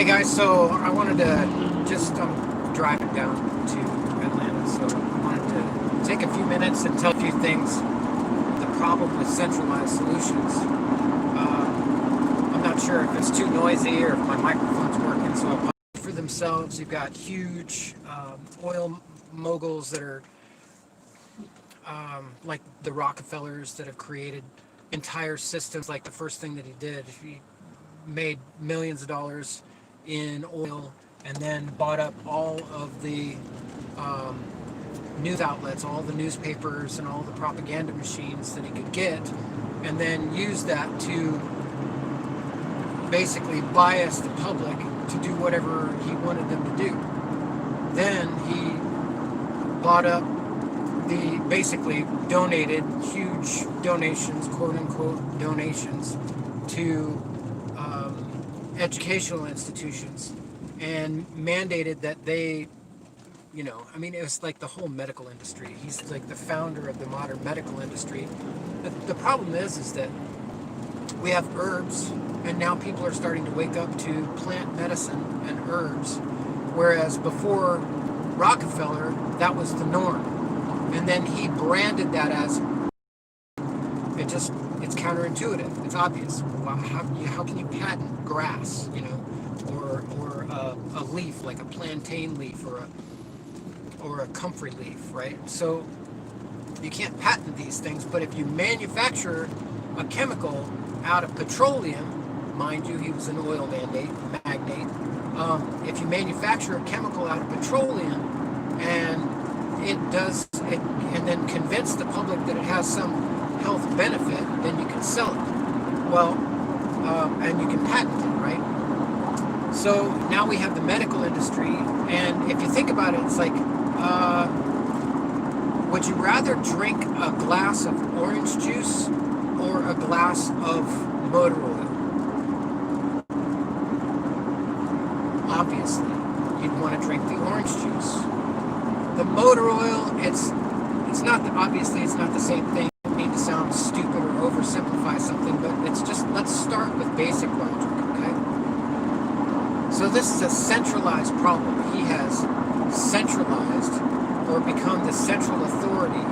Guys, so I wanted to I'm driving down to Atlanta, so I wanted to take a few minutes and tell a few things. The problem with centralized solutions. I'm not sure if it's too noisy or if my microphone's working, so I'll for themselves. You've got huge oil moguls that are like the Rockefellers that have created entire systems. Like the first thing that he did, he made millions of dollars in oil and then bought up all of the news outlets, all the newspapers and all the propaganda machines that he could get, and then used that to basically bias the public to do whatever he wanted them to do. Then he bought up basically donated huge donations, quote unquote donations, to educational institutions and mandated that they, it was like the whole medical industry. He's like the founder of the modern medical industry. The problem is that we have herbs, and now people are starting to wake up to plant medicine and herbs, whereas before Rockefeller, that was the norm. And then he branded that as it's counterintuitive. It's obvious. Well, how can you patent grass, or a leaf like a plantain leaf or a comfrey leaf, right? So you can't patent these things, but if you manufacture a chemical out of petroleum, mind you, he was an oil magnate. If you manufacture a chemical out of petroleum and and then convince the public that it has some health benefit, then you can sell it. Well, and you can patent it, right? So now we have the medical industry, and if you think about it, it's like, would you rather drink a glass of orange juice or a glass of motor oil? Obviously, you'd want to drink the orange juice. The motor oil, it's not obviously it's not the same thing. I don't mean to sound stupid or oversimplify something, but it's just, let's start with basic logic, okay? So this is a centralized problem. He has centralized or become the central authority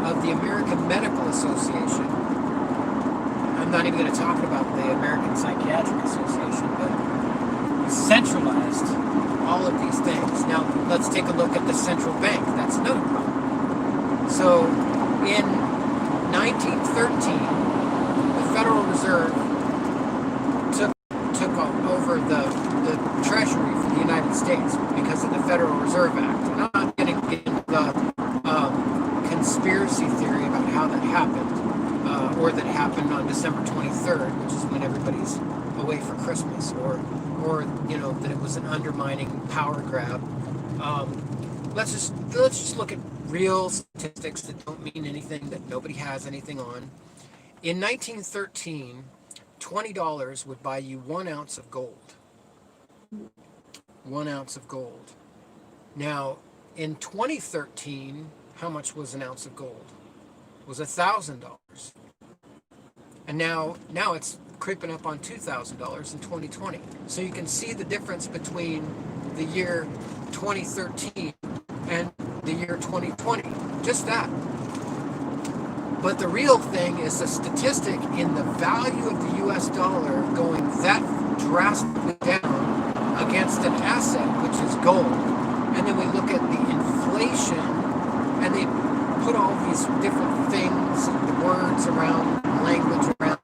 of the American Medical Association. I'm not even going to talk about the American Psychiatric Association, but he's centralized all of these things. Now, let's take a look at the central bank. That's another problem. So, in 1913, the Federal Reserve took over the Treasury for the United States because of the Federal Reserve Act. And I'm not getting into the conspiracy theory about how that happened, or that happened on December 23rd, which is when everybody's away for Christmas, or that it was an undermining power grab. Let's just look at real statistics that don't mean anything, that nobody has anything on. In 1913, $20 would buy you 1 ounce of gold. 1 ounce of gold. Now, in 2013, how much was an ounce of gold? It was $1,000. And now it's creeping up on $2,000 in 2020. So you can see the difference between the year 2013 and the year 2020. Just that. But the real thing is the statistic in the value of the US dollar going that drastically down against an asset, which is gold. And then we look at the inflation, and they put all these different things, the words around, language around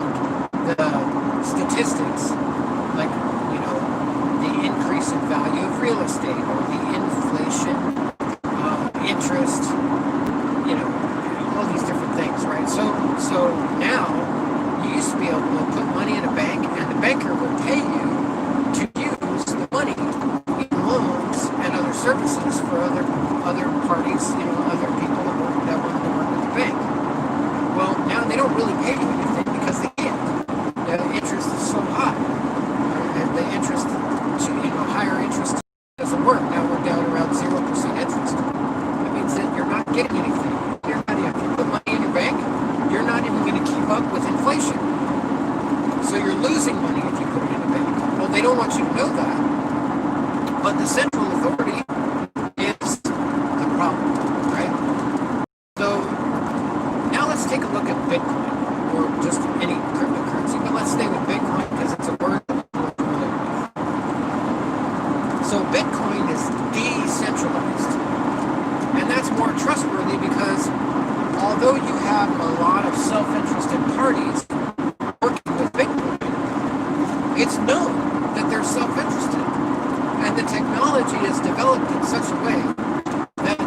the statistics, like, the increase in value of real estate, or the inflation, interest, all these different things, right? So now, you used to be able to put money in a bank, and the banker would pay you to use the money in loans and other services for other parties, other people that wanted to work with the bank. Well, now they don't really pay you anything because they can't. The interest is so high, and the interest, higher interest doesn't work. Now we're down around 0% interest. That means that you're not getting anything. If you put money in your bank, you're not even going to keep up with inflation. So you're losing money if you put it in a bank. Well, they don't want you to know that. But the central authority is the problem, right? So now let's take a look at Bitcoin, or just any cryptocurrency, but let's stay with Bitcoin because it's a word that we're familiar with. So Bitcoin is decentralized, and that's more trustworthy because although you have a lot of self-interested parties working with Bitcoin, it's known that they're self-interested, and the technology is developed in such a way that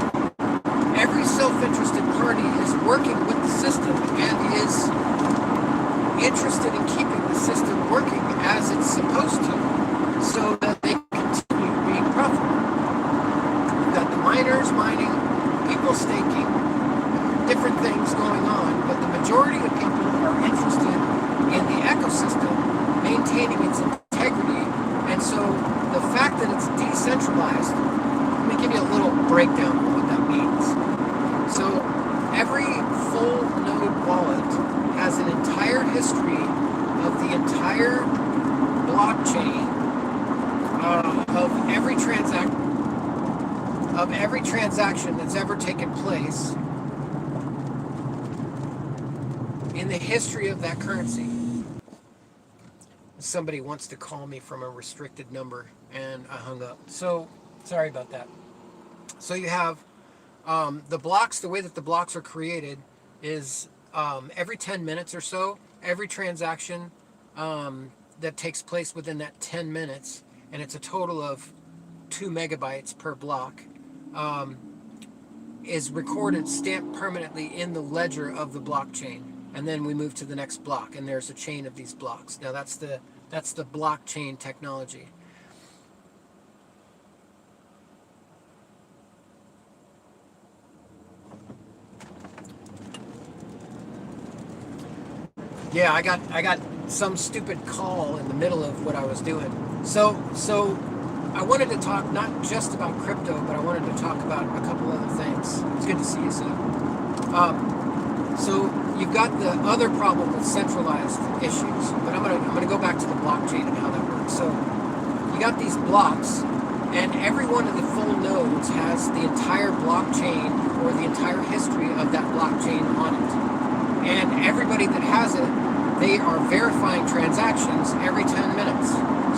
every self-interested party is working with the system and is interested in keeping the system working as it's supposed to, so that they continue being profitable. You've got the miners mining, people staking, different things going on, but the majority of people are interested in the ecosystem maintaining its integrity. And so the fact that it's decentralized, let me give you a little breakdown of what that means. So every full node wallet has an entire history of the entire blockchain of every transaction that's ever taken place in the history of that currency. Somebody wants to call me from a restricted number and I hung up. So sorry about that. So you have the blocks. The way that the blocks are created is every 10 minutes or so, every transaction that takes place within that 10 minutes, and it's a total of 2 megabytes per block, is recorded, stamped permanently in the ledger of the blockchain. And then we move to the next block, and there's a chain of these blocks. Now that's the blockchain technology. Yeah, I got some stupid call in the middle of what I was doing. So I wanted to talk not just about crypto, but I wanted to talk about a couple other things. It's good to see you, Sam. So you've got the other problem with centralized issues, but I'm gonna go back to the blockchain and how that works. So you got these blocks, and every one of the full nodes has the entire blockchain or the entire history of that blockchain on it. And everybody that has it, they are verifying transactions every 10 minutes.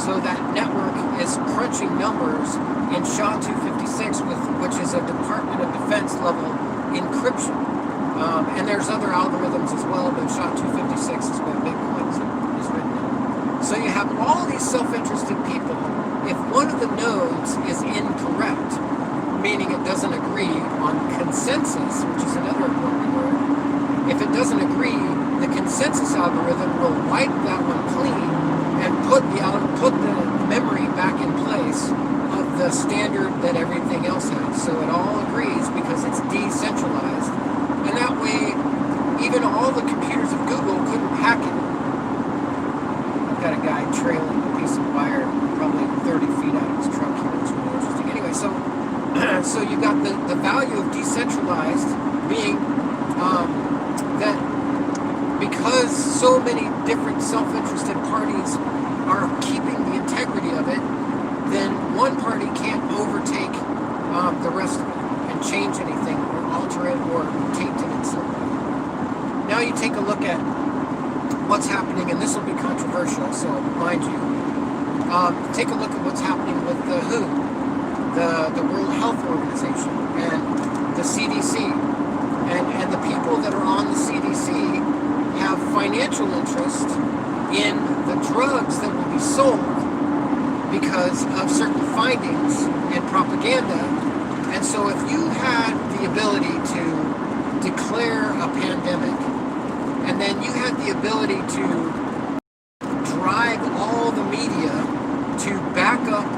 So that network is crunching numbers in SHA-256, which is a Department of Defense level encryption. And there's other algorithms as well, but SHA-256 is what Bitcoin is written in. So you have all these self-interested people. If one of the nodes is incorrect, meaning it doesn't agree on consensus, which is another important word, if it doesn't agree, the consensus algorithm will wipe that one clean and put the memory back in place of the standard that everything else has. So it all agrees because it's decentralized. And that way, even all the computers of Google couldn't hack it. I've got a guy trailing a piece of wire probably 30 feet out of his truck here. It's really interesting. Anyway, so you've got the value of decentralized being that because so many different self-interested parties are keeping the integrity of it, then one party can't overtake the rest of it and change anything or alter it or taint it in some way. Now you take a look at what's happening, and this will be controversial, so mind you. Take a look at what's happening with the WHO, the World Health Organization, and the CDC. And the people that are on the CDC have financial interest in the drugs that will be sold because of certain findings and propaganda. And so if you had the ability to declare a pandemic, and then you had the ability to drive all the media to back up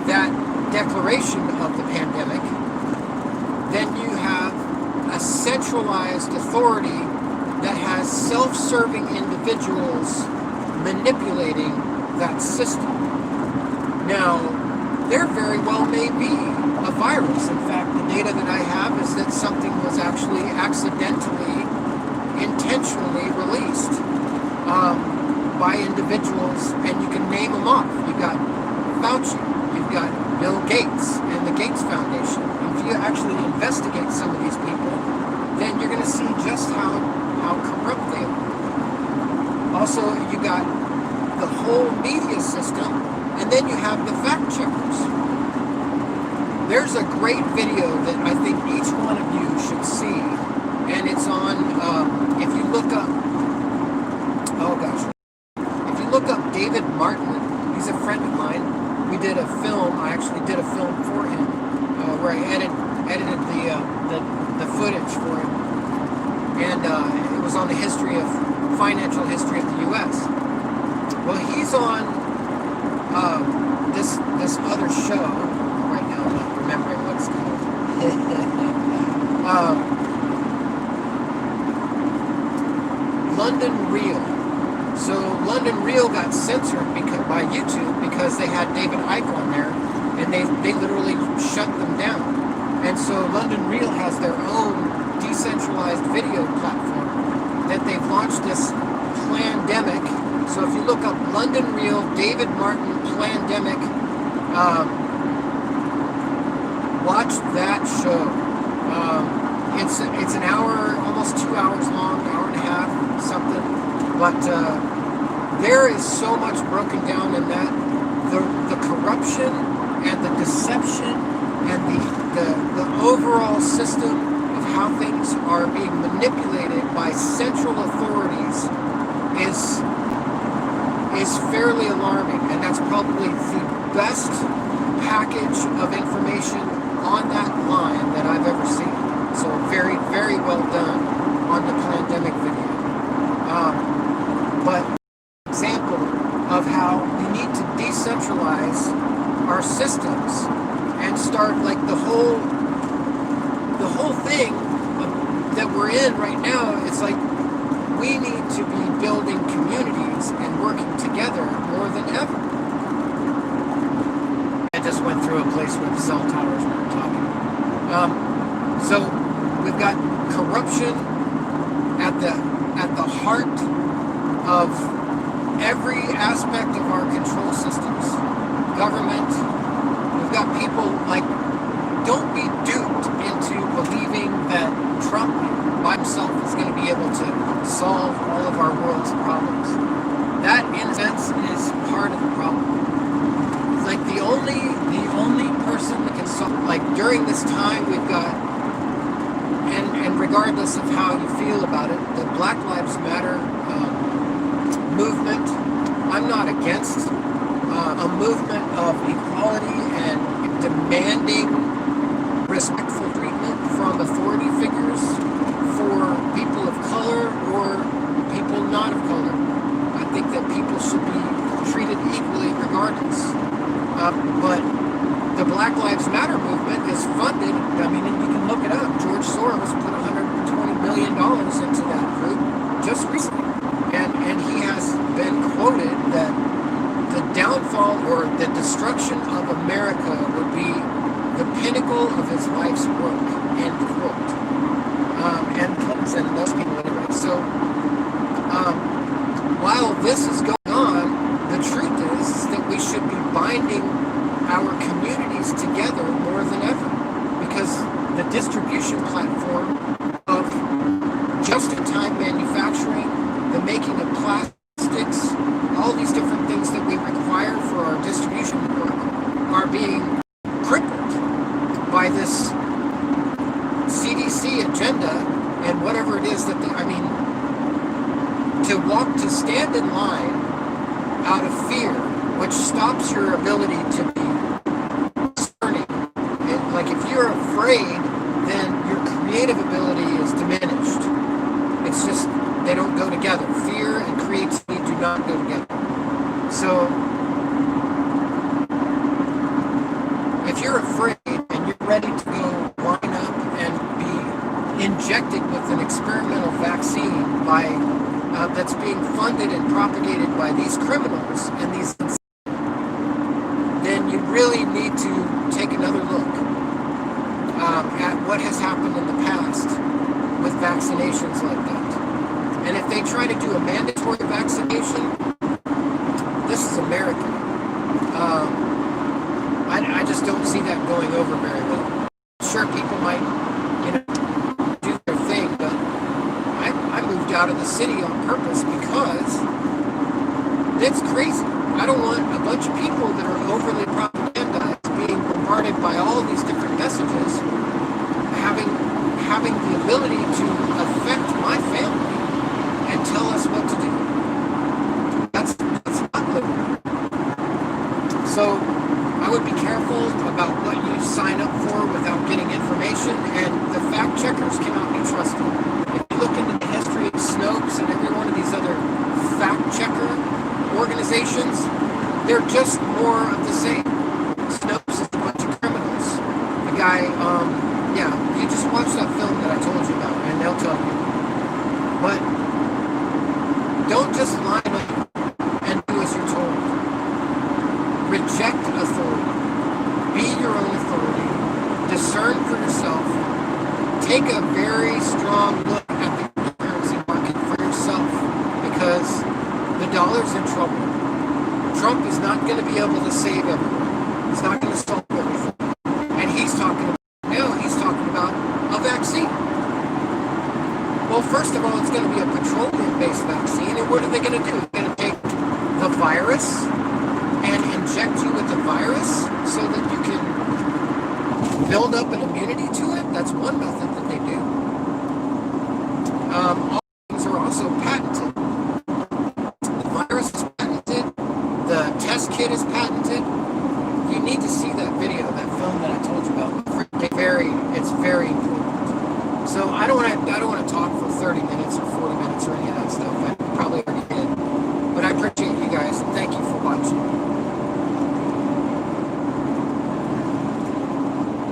that declaration of the pandemic, then you have a centralized authority that has self-serving individuals manipulating that system. Now, there very well may be a virus. In fact, the data that I have is that something was actually accidentally, intentionally released by individuals, and you can name them off. You've got Fauci, you've got Bill Gates and the Gates Foundation. If you actually investigate some of these people, then you're going to see just how corrupt they are. Also, you got the whole media system, and then you have the fact checkers. There's a great video that I think each one of you should see, and it's on, if you look up, oh gosh, if you look up David Martin, he's a friend of mine. We did a film, I actually did a film for him, where I edited the footage for him, and it was on the financial history of the U.S. Well, he's on this other show right now. I'm not remembering what it's called. London Real. So London Real got censored by YouTube because they had David Icke on there, and they literally shut them down. And so London Real has their own decentralized video platform that they've launched this Plandemic. So if you look up London Real, David Martin, Plandemic, watch that show. It's an hour, almost 2 hours long, hour and a half, something. But there is so much broken down in that. The corruption and the deception and the overall system of how things are being manipulated by central authorities is fairly alarming, and that's probably the best package of information on that line that I've ever seen. So very, very well done on the Plandemic video. But example of how we need to decentralize our systems and start like the whole thing that we're in right now. It's like we need to be building communities and working together more than ever. I just went through a place with cell towers when we're talking. So we've got corruption at the heart of every aspect of our control systems. Government. We've got people like, don't be duped into believing that Trump by himself is going to be able to solve all of our world's problems. That, in a sense, is part of the problem. It's like the only person that can solve, like during this time we've got, and regardless of how you feel about it, the Black Lives Matter movement, I'm not against a movement of equality and demanding respectful treatment from authority figures for people of color or people not of color. I think that people should be treated equally regardless. But the Black Lives Matter movement is funded, I mean, and you can look it up. George Soros put $120 million into that group just recently. And he has been quoted that the downfall or the destruction of America would be the pinnacle of his life's work, end quote. And those people anyway. So while this is going on, the truth is that we should be binding our communities together more than ever, because the distribution platform of just-in-time manufacturing, the making of plastics, all these different things that we require for our distribution work are being crippled by this CDC agenda and whatever it is that to stand in line out of fear, which stops your ability to be discerning. Like if you're afraid, then your creative ability is diminished. It's just, they don't go together. Fear and creativity do not go together. So if you're afraid and you're ready to go line up and be injected with an experimental vaccine that's being funded and propagated by these criminals and these, then you really need to take another look at what has happened in the past with vaccinations like that. And if they try to do a mandatory vaccination, this is America. So I would be careful about what you sign up for without getting information, and the fact checkers cannot be trusted. If you look into the history of Snopes and every one of these other fact checker organizations, they're just more of the same. Snopes is a bunch of criminals. The guy, yeah, you just watch that film that I told you about, and they'll tell you. But don't just line up and do as you're told. Reject authority. Be your own authority. Discern for yourself. Take a very strong look at the currency market for yourself, because the dollar's in trouble. Trump is not going to be able to save everyone. He's not going to solve everything. And he's talking about a vaccine. Well, first of all, it's going to be a petroleum-based vaccine, and what are they going to do? They're going to take the virus and inject you with the virus so that you can build up an immunity to it? That's one method that they do. All things are also patented. The virus is patented. The test kit is patented. You need to see that